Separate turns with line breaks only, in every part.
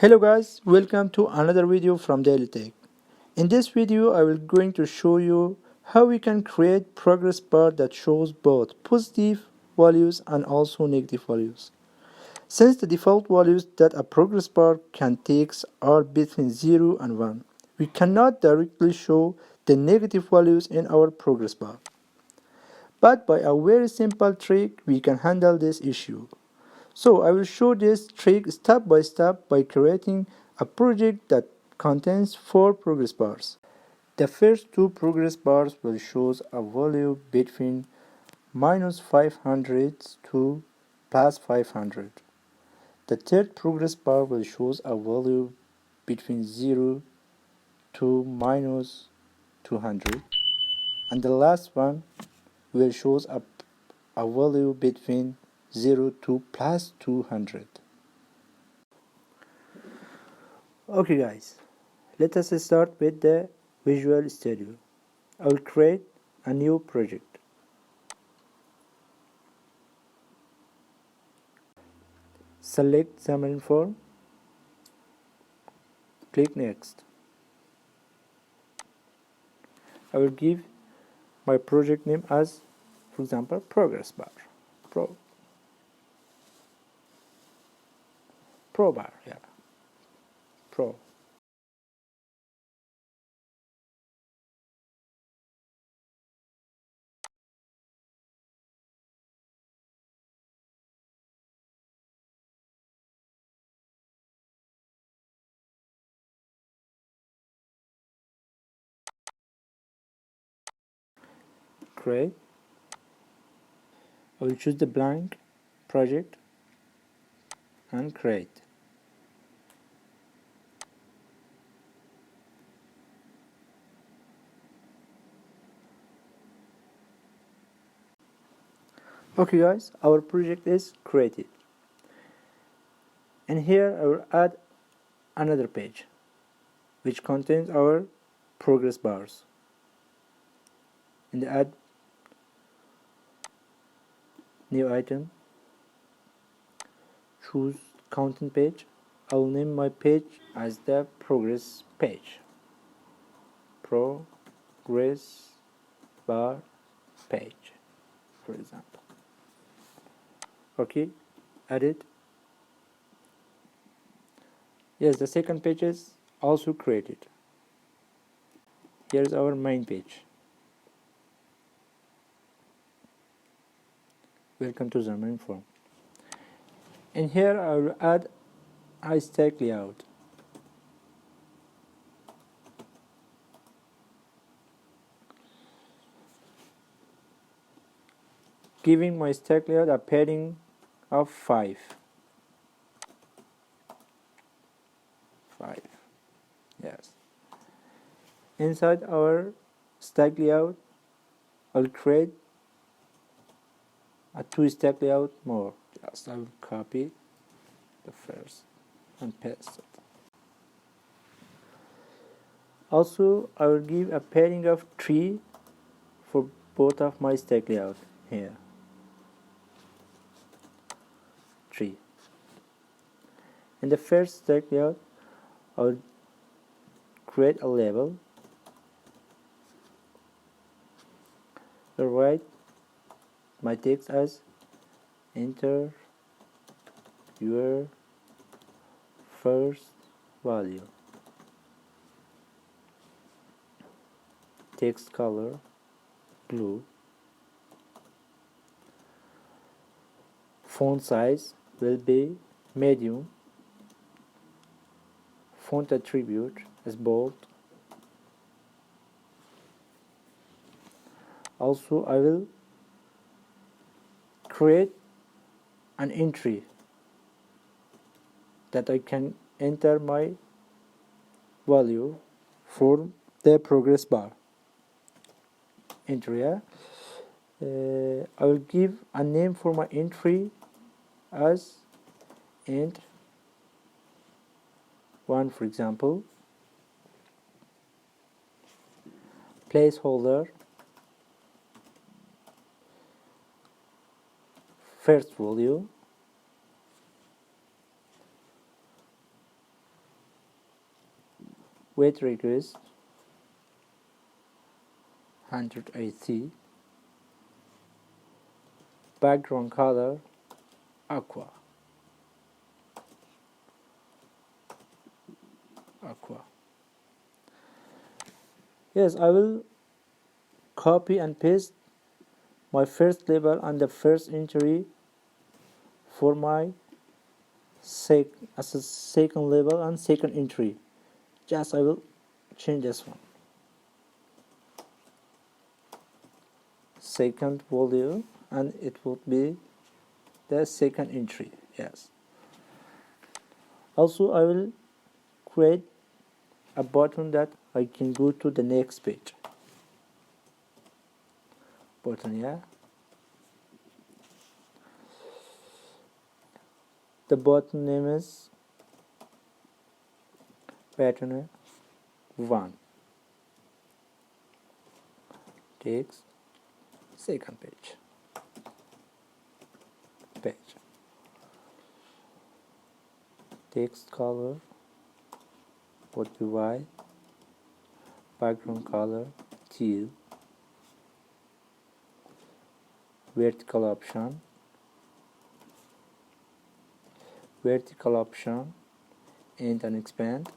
Hello guys, welcome to another video from Daily Tech. In this video I will going to show you how we can create progress bar that shows both positive values and also negative values. Since the default values that a progress bar can take are between 0 and 1, we cannot directly show the negative values in our progress bar. But by a very simple trick we can handle this issue. So I will show this trick step by step by creating a project that contains 4 progress bars. The first 2 progress bars will show a value between -500 to +500. The third progress bar will show a value between 0 to -200. And the last one will show a value between 0 to +200. Okay guys, let us start with the Visual Studio. I will create a new project. Select Xamarin form, click Next. I will give my project name as, for example, Progress Bar. Pro Bar, yeah. Pro. Create. I will choose the blank project and create. Okay guys, our project is created. And here I will add another page which contains our progress bars. In the add new item, choose content page. I will name my page as the progress page. Progress bar page, for example. Okay, add it. Yes, the second page is also created. Here's our main page. Welcome to Xamarin form. And here I will add a stack layout. Giving my stack layout a padding of 5. Yes. Inside our stack layout, I'll create a 2 stack layout more. Just I will copy the first and paste it. Also, I will give a padding of 3 for both of my stack layout here. 3. In the first stack layout, I will create a label. I will write my text as enter your first value. Text color blue. Font size will be medium. Font attribute is bold. Also, I will create an entry that I can enter my value for the progress bar. Entry. I will give a name for my entry as int 1, for example. Placeholder first value. weight request 180, background color aqua. Yes, I will copy and paste my first label and the first entry for my as a second label and second entry. Just I will change this one. Second value, and it would be the second entry. Yes. Also, I will create a button that I can go to the next page. Button, yeah. The button name is button 1. Text, second page. Text color would be white, background color teal, vertical option and an expand,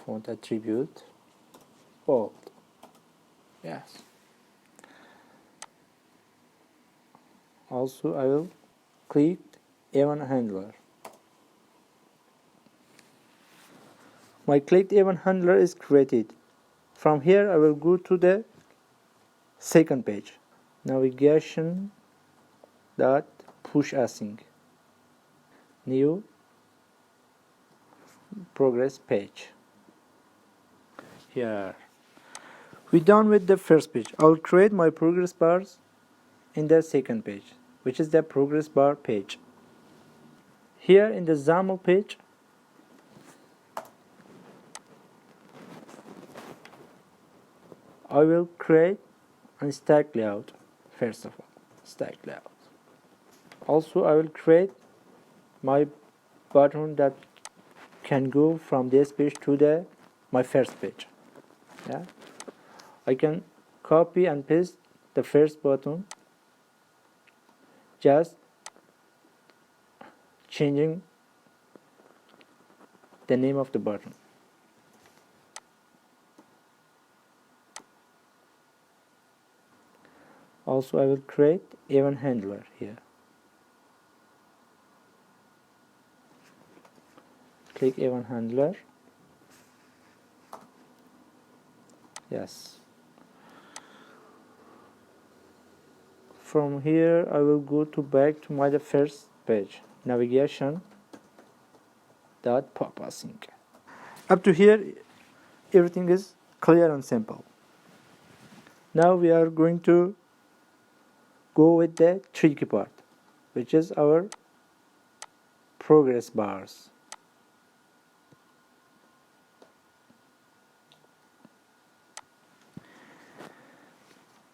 font attribute bold. Yes. Also, I will click event handler. My clicked event handler is created. From here I will go to the second page. Navigation dot push async. New progress page. Here. We're done with the first page. I'll create my progress bars in the second page, which is the progress bar page. Here in the XAML page, I will create a stack layout. First of all, stack layout. Also, I will create my button that can go from this page to my first page. Yeah, I can copy and paste the first button, just changing the name of the button. Also, I will create event handler here. Click event handler. Yes. From here, I will go back to my first page. Navigation dot pop async. Up to here, everything is clear and simple. Now we are going to go with the tricky part, which is our progress bars.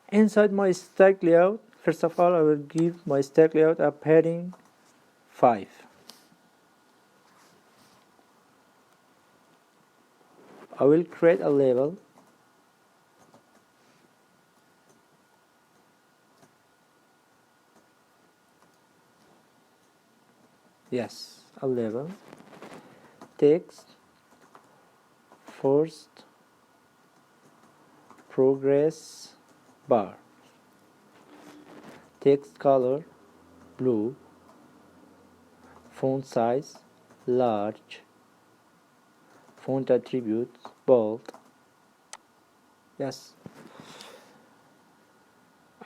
Inside my stack layout, first of all, I will give my stack layout a padding 5. I will create a label. Yes, a label. Text first progress bar. Text color blue. Font size large. Font attributes bold. Yes.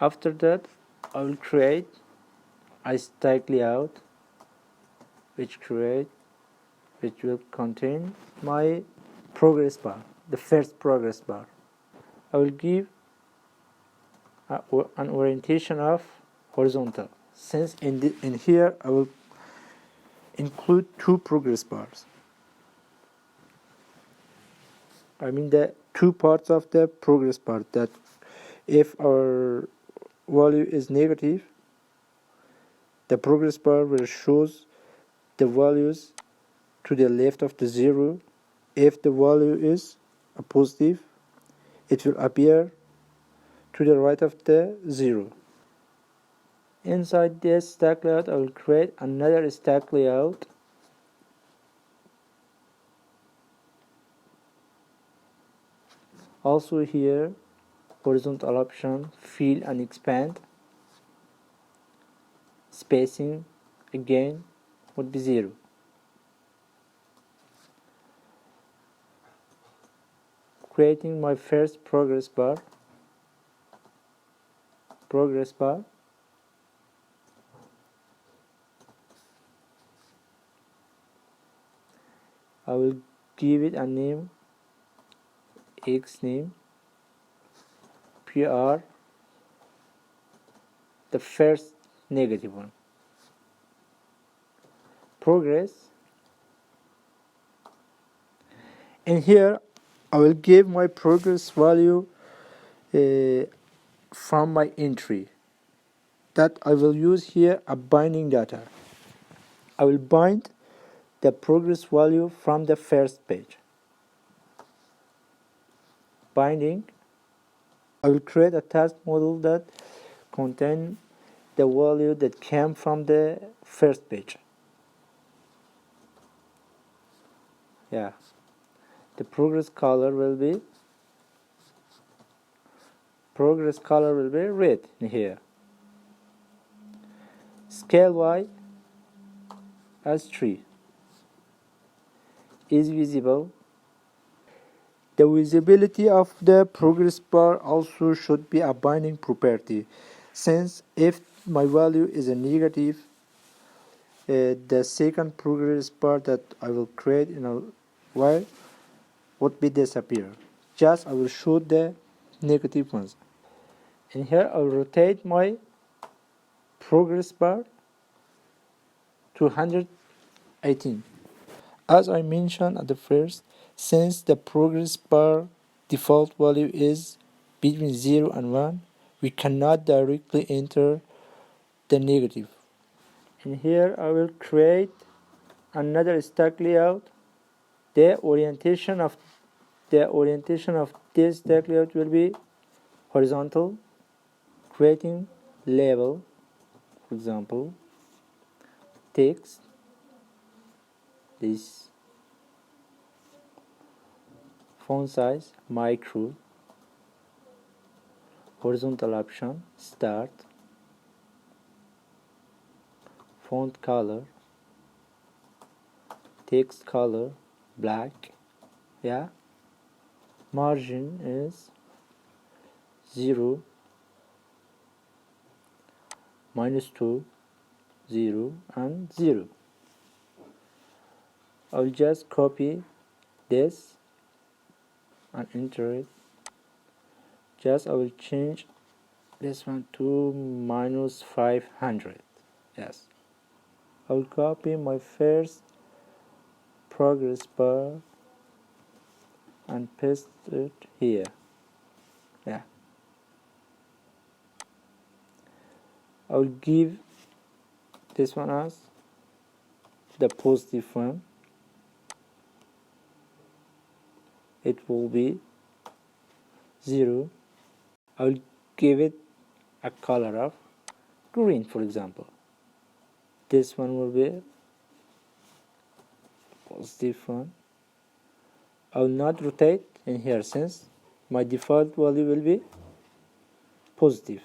After that, I will create a stack layout which will contain my progress bar, the first progress bar. I will give an orientation of horizontal, since in here I will include 2 progress bars. I mean the 2 parts of the progress bar, that if our value is negative, the progress bar will shows the values to the left of the 0. If the value is a positive, it will appear to the right of the 0. Inside this stack layout, I will create another stack layout. Also here, horizontal option, fill and expand. Spacing again would be 0. Creating my first progress bar. I will give it a name, X name, PR, the first negative one. Progress. And here I will give my progress value from my entry that I will use here a binding data. I will bind the progress value from the first page. Binding. I will create a task model that contains the value that came from the first page. Yeah. The progress color will be red in here. Scale Y as 3 is visible. The visibility of the progress bar also should be a binding property, since if my value is a negative, the second progress bar that I will create in a while would be disappear. Just I will show the negative ones. And here I will rotate my progress bar to 118. As I mentioned at the first, since the progress bar default value is between 0 and 1, we cannot directly enter the negative. And here I will create another stack layout. The orientation of this stack layout will be horizontal, creating label, for example, text, this font size, micro, horizontal option, start, font color, text color, black, yeah, margin is 0, -2, 0 and 0. I'll just copy this and enter it. Just I will change this one to -500. Yes, I will copy my first progress bar and paste it here. Yeah, I will give this one as the positive one. It will be 0. I will give it a color of green, for example. This one will be positive one. I will not rotate in here since my default value will be positive.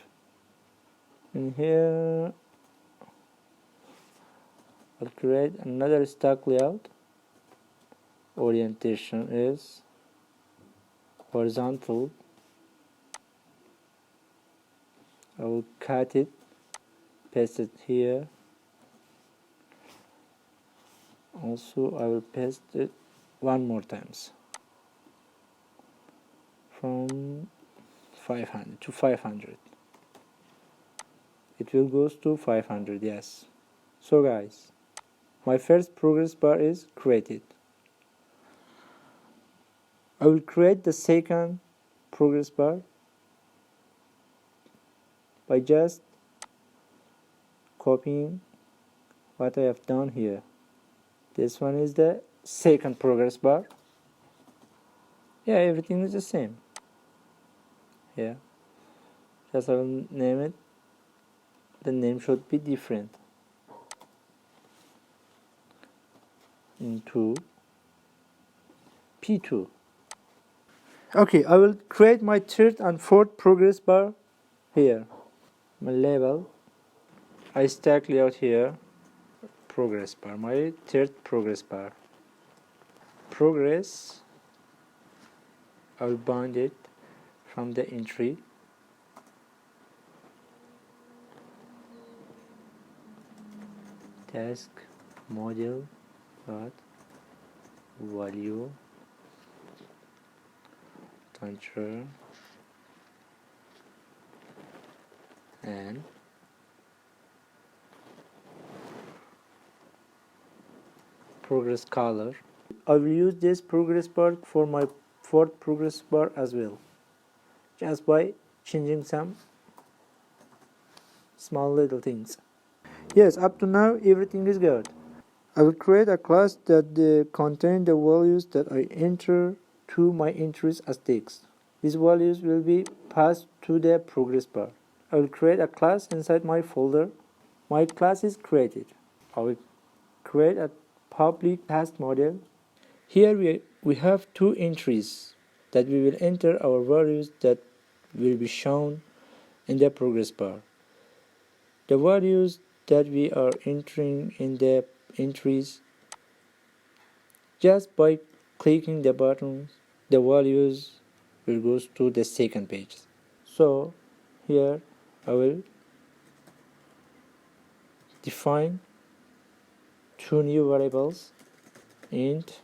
In here I'll create another stack layout. Orientation is horizontal. I will cut it, paste it here. Also I will paste it one more times from 500 to 500. It will goes to 500. Yes. So guys, my first progress bar is created. I will create the second progress bar by just copying what I have done here. This one is the second progress bar. Yeah, everything is the same. Yeah, just I will name it. The name should be different. Into P2. Okay, I will create my third and fourth progress bar here. My label, I stack layout here, progress bar, my third progress bar. Progress, I will bind it from the entry. Task model dot value control and progress color. I will use this progress bar for my fourth progress bar as well, just by changing some small little things. Yes, up to now everything is good. I will create a class that contain the values that I enter to my entries as text. These values will be passed to the progress bar. I will create a class inside my folder. My class is created. I will create a public task model. Here we have two entries that we will enter our values that will be shown in the progress bar. The values that we are entering in the entries, just by clicking the button, the values will go to the second page. So here I will define two new variables, int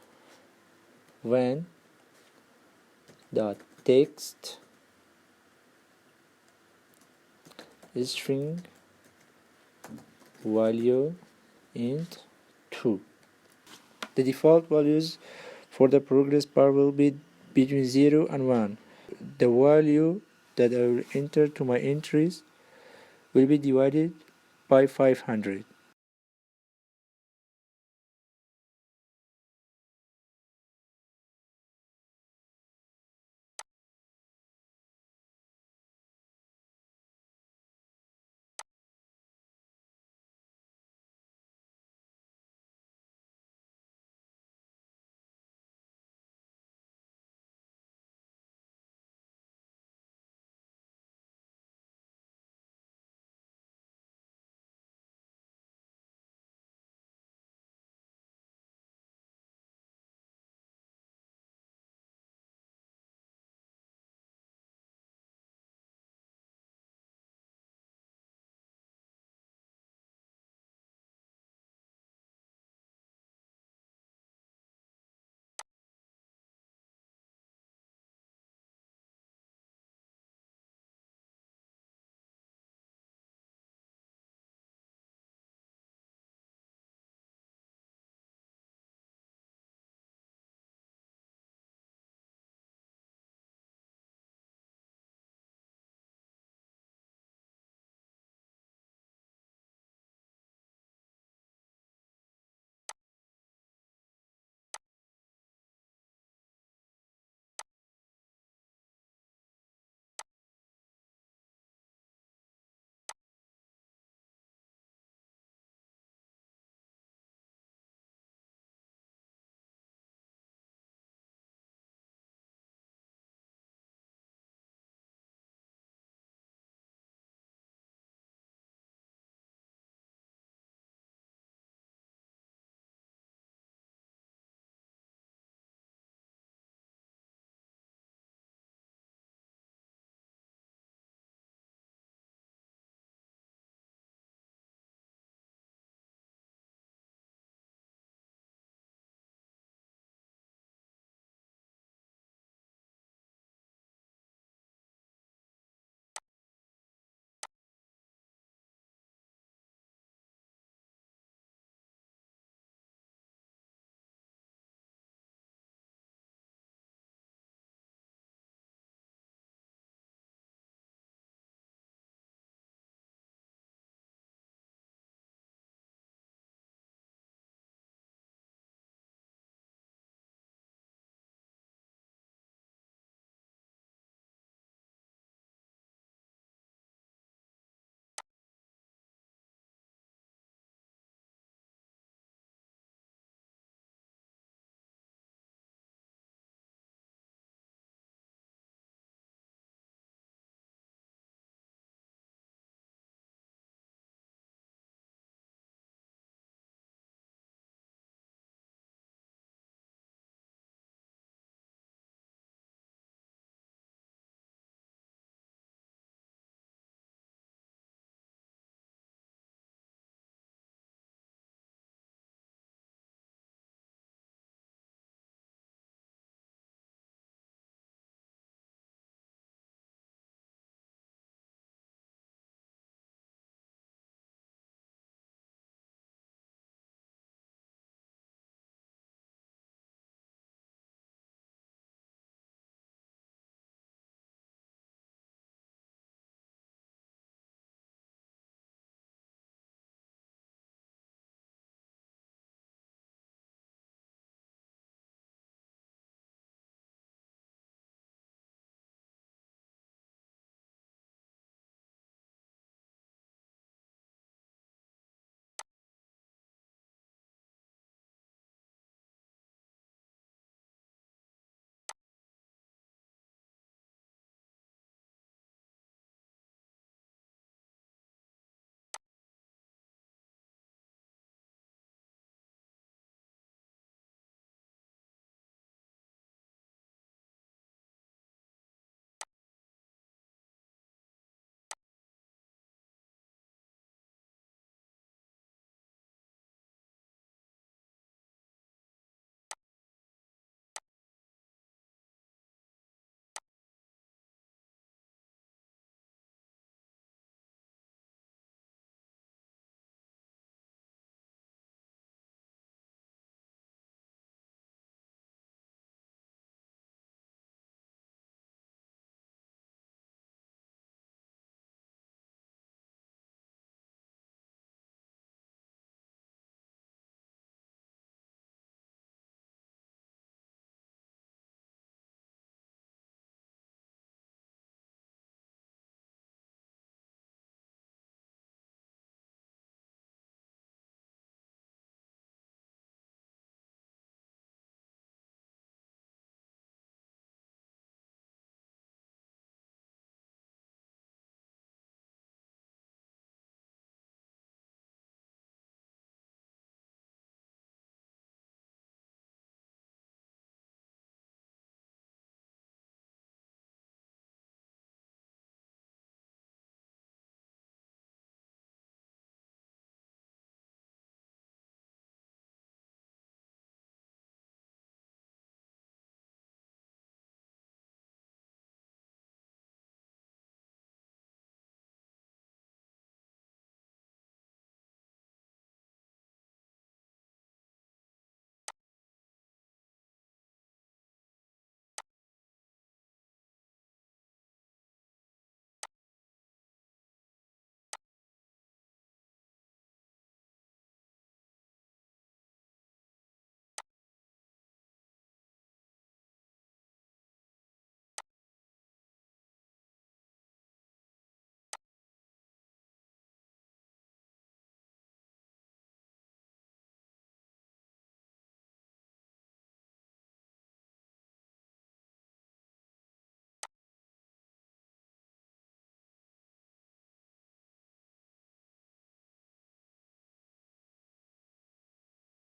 when dot text string value int 2. The default values for the progress bar will be between 0 and 1. The value that I will enter to my entries will be divided by 500.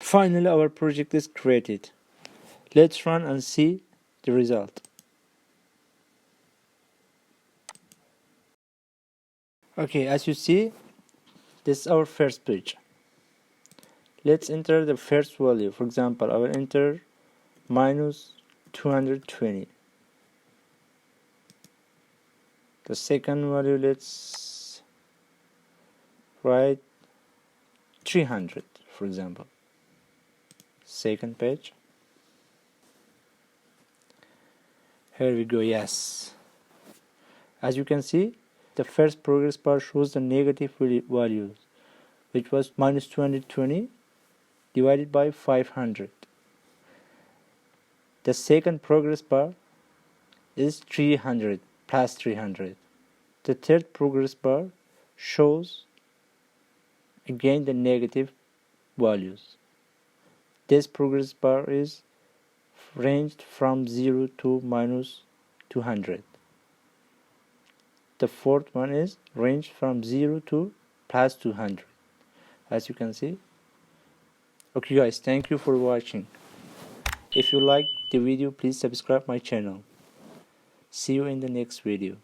Finally, our project is created. Let's run and see the result. Okay, as you see, this is our first page. Let's enter the first value. For example, I will enter minus 220. The second value, let's write 300, for example. Second page. Here we go, yes. As you can see, the first progress bar shows the negative values, which was minus 220 divided by 500. The second progress bar is 300 plus 300. The third progress bar shows again the negative values. This progress bar is ranged from 0 to minus 200. The fourth one is ranged from 0 to plus 200, as you can see. Okay guys, thank you for watching. If you liked the video, please subscribe my channel. See you in the next video.